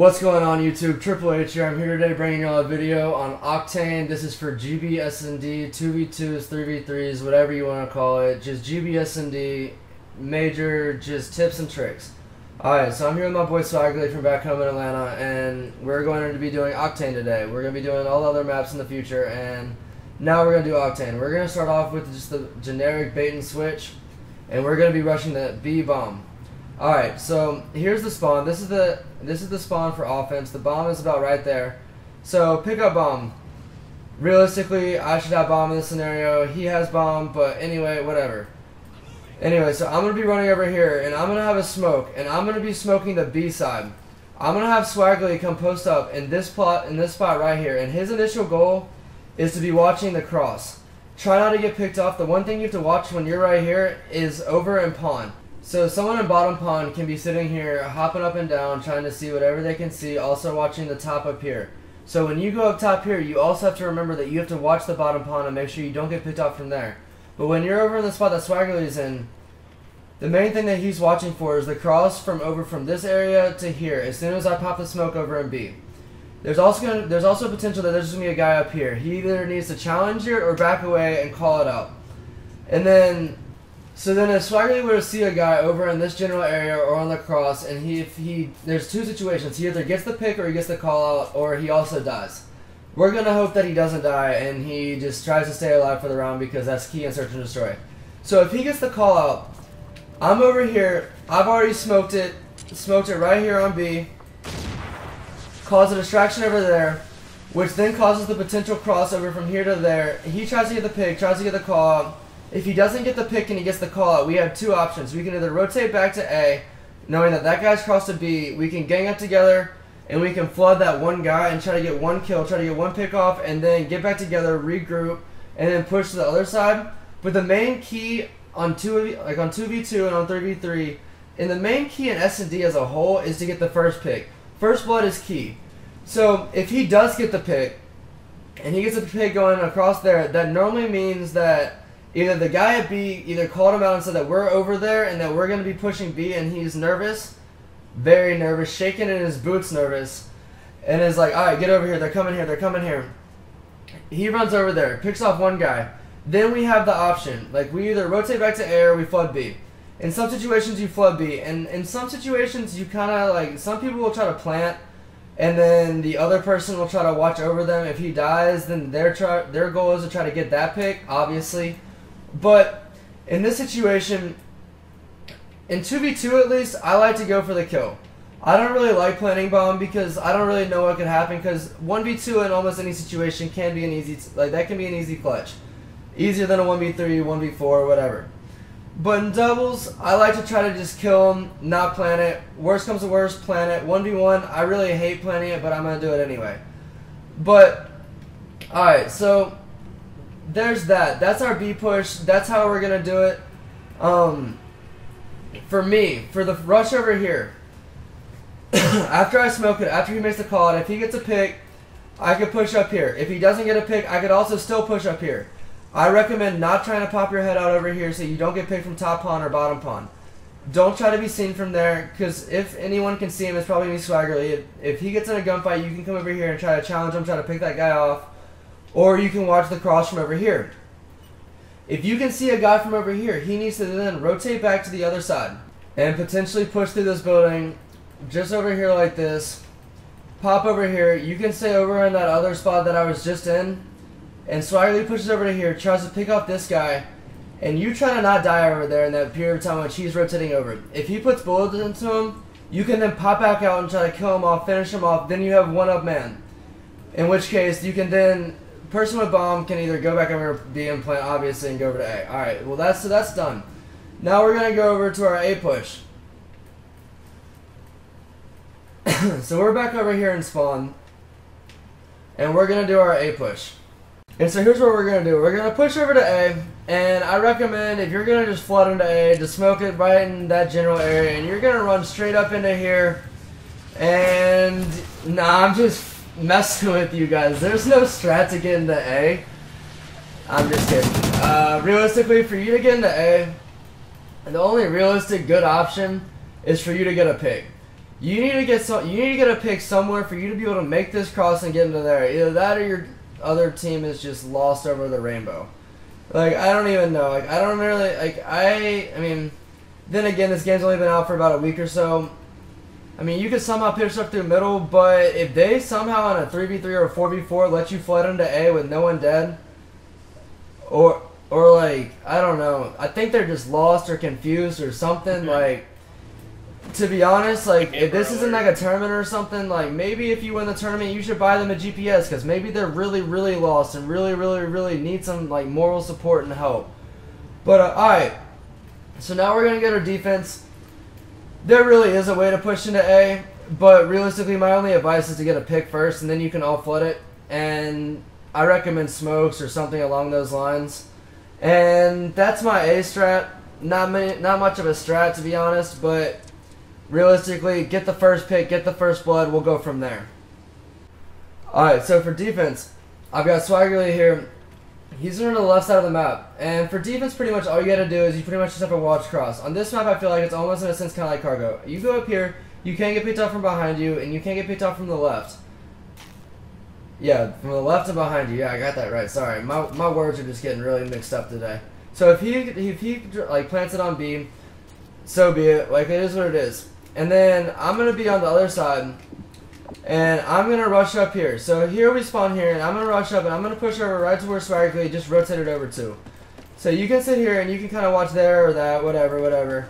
What's going on YouTube? Triple H here. I'm here today bringing y'all a video on Octane. This is for GB SnD, 2v2s, 3v3s, whatever you want to call it. Just GB SnD, major, just tips and tricks. Alright, so I'm here with my boy Swaggerly from back home in Atlanta, and we're going to be doing Octane today. We're going to be doing all the other maps in the future, and now we're going to do Octane. We're going to start off with just the generic bait and switch, and we're going to be rushing the B bomb. Alright, so here's the spawn. This is the spawn for offense. The bomb is about right there. So pick up bomb. Realistically, I should have bomb in this scenario. He has bomb, but anyway, whatever. Anyway, so I'm going to be running over here, and I'm going to have a smoke, and I'm going to be smoking the B side. I'm going to have Swaggerly come post up in this spot right here, and his initial goal is to be watching the cross. Try not to get picked off. The one thing you have to watch when you're right here is over and pawn. So someone in bottom pawn can be sitting here, hopping up and down, trying to see whatever they can see, also watching the top up here. So when you go up top here, you also have to remember that you have to watch the bottom pawn and make sure you don't get picked off from there. But when you're over in the spot that Swaggerly's in, the main thing that he's watching for is the cross from this area to here, as soon as I pop the smoke over in B. There's also potential that there's going to be a guy up here. He either needs to challenge here or back away and call it out. And then if Swaggerly were to see a guy over in this general area or on the cross, and there's two situations. He either gets the pick or he gets the call out, or he also dies. We're going to hope that he doesn't die and he just tries to stay alive for the round, because that's key in search and destroy. So if he gets the call out, I'm over here. I've already smoked it right here on B. Cause a distraction over there, which then causes the potential crossover from here to there. He tries to get the pick, tries to get the call out. If he doesn't get the pick and he gets the call out, we have two options. We can either rotate back to A, knowing that that guy's crossed to B. We can gang up together, and we can flood that one guy and try to get one kill, try to get one pick off, and then get back together, regroup, and then push to the other side. But the main key on 2v2 and on 3v3, and the main key in SnD as a whole is to get the first pick. First blood is key. So if he does get the pick, and he gets the pick going across there, that normally means that either the guy at B either called him out and said that we're over there and that we're going to be pushing B, and he's nervous, very nervous, shaking in his boots nervous, and is like, alright, get over here, they're coming here, they're coming here. He runs over there, picks off one guy. Then we have the option, like we either rotate back to A or we flood B. In some situations you flood B, and in some situations you kind of like, some people will try to plant, and then the other person will try to watch over them. If he dies, then their goal is to try to get that pick, obviously. But in this situation, in 2v2 at least, I like to go for the kill. I don't really like planting bomb because I don't really know what could happen, because 1v2 in almost any situation can be an easy, that can be an easy clutch. Easier than a 1v3, 1v4, whatever. But in doubles, I like to try to just kill him, not plan it. Worst comes to worst, plan it. 1v1, I really hate planning it, but I'm going to do it anyway. But, alright, so there's that. That's our B push. That's how we're going to do it. For me, for the rush over here, after I smoke it, after he makes the call out, if he gets a pick, I could push up here. If he doesn't get a pick, I could also still push up here. I recommend not trying to pop your head out over here so you don't get picked from top pawn or bottom pawn. Don't try to be seen from there, because if anyone can see him, it's probably me, Swaggerly. If he gets in a gunfight, you can come over here and try to challenge him, try to pick that guy off, or you can watch the cross from over here. If you can see a guy from over here, he needs to then rotate back to the other side and potentially push through this building, just over here like this. Pop over here. You can stay over in that other spot that I was just in, and Swaggerly pushes over to here, tries to pick off this guy, and you try to not die over there in that period of time when he's rotating over. If he puts bullets into him, you can then pop back out and try to kill him off, finish him off, then you have one up man. In which case, you can then, person with bomb can either go back over B and plant, obviously, and go over to A. Alright, well that's done. Now we're going to go over to our A push. So we're back over here in spawn, and we're going to do our A push. And so here's what we're going to do. We're going to push over to A, and I recommend, if you're going to just flood into A, to smoke it right in that general area, and you're going to run straight up into here, and nah, I'm just messing with you guys. There's no strat to get into A. I'm just kidding. Realistically, for you to get into A, the only realistic good option is for you to get a pick. You need to get a pick somewhere for you to be able to make this cross and get into there. Either that or your other team is just lost over the rainbow. Like, I don't even know. Like, I don't really, like, I mean, then again, this game's only been out for about a week or so. I mean, you could somehow pitch up through middle, but if they somehow on a 3v3 or a 4v4 let you flood into A with no one dead, or like, I don't know. I think they're just lost or confused or something. Like, to be honest, like, if this isn't like a tournament or something, like, maybe if you win the tournament, you should buy them a GPS, because maybe they're really, really lost and really, really, really need some, like, moral support and help. But, alright. So now we're going to get our defense. There really is a way to push into A, but realistically, my only advice is to get a pick first, and then you can all flood it. And I recommend smokes or something along those lines. And that's my A strat. Not much of a strat, to be honest, but realistically, get the first pick, get the first blood, we'll go from there. Alright, so for defense, I've got Swaggerly here. He's on the left side of the map. And for defense, pretty much all you gotta do is you pretty much just have to watch cross. On this map, I feel like it's almost in a sense kind of like cargo. You go up here, you can't get picked off from behind you, and you can't get picked off from the left. Yeah, from the left and behind you. Yeah, I got that right. Sorry, my words are just getting really mixed up today. So if he like plants it on B, so be it. Like, it is what it is. And then I'm gonna be on the other side, and I'm gonna rush up here. So here we spawn here, and I'm gonna rush up, and I'm gonna push over right to where Swaggerly just rotated over to. So you can sit here and you can kind of watch there or that, whatever.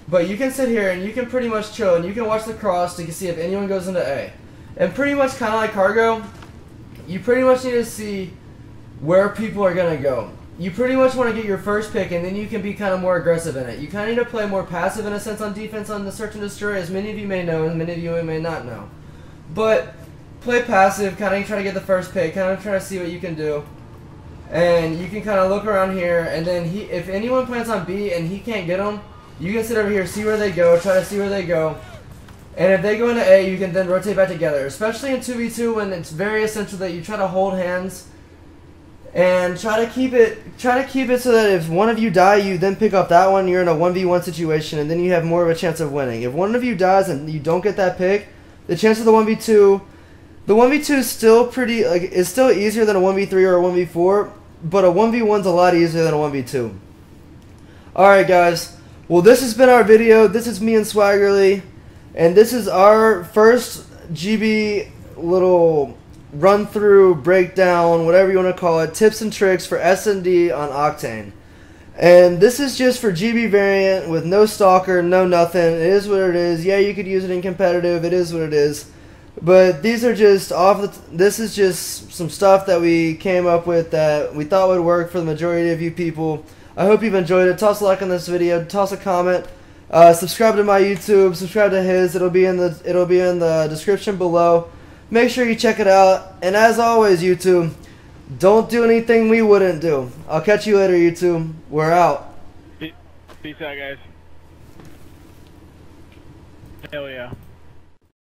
But you can sit here and you can pretty much chill, and you can watch the cross to see if anyone goes into A. And pretty much kind of like cargo, you pretty much need to see where people are gonna go. You pretty much want to get your first pick, and then you can be kind of more aggressive in it. You kind of need to play more passive in a sense on defense on the search and destroy, as many of you may know and many of you may not know. But play passive, kind of try to get the first pick, kind of try to see what you can do. And you can kind of look around here, and then if anyone plants on B and he can't get them, you can sit over here, see where they go, try to see where they go. And if they go into A, you can then rotate back together. Especially in 2v2 when it's very essential that you try to hold hands. And try to keep it so that if one of you die, you then pick up that one, you're in a 1v1 situation, and then you have more of a chance of winning. If one of you dies and you don't get that pick, the chance of the 1v2 is still pretty, like, it's still easier than a 1v3 or a 1v4, but a 1v1's a lot easier than a 1v2. Alright guys, well, this has been our video. This is me and Swaggerly, and this is our first GB little run through, breakdown, whatever you want to call it, tips and tricks for SnD on Octane. And this is just for GB variant with no stalker, no nothing. It is what it is. Yeah, you could use it in competitive. It is what it is. But these are just this is just some stuff that we came up with that we thought would work for the majority of you people. I hope you've enjoyed it. Toss a like on this video. Toss a comment. Subscribe to my YouTube. Subscribe to his. It'll be in the description below. Make sure you check it out. And as always, YouTube, don't do anything we wouldn't do. I'll catch you later, YouTube. We're out. Peace out, guys. Hell yeah.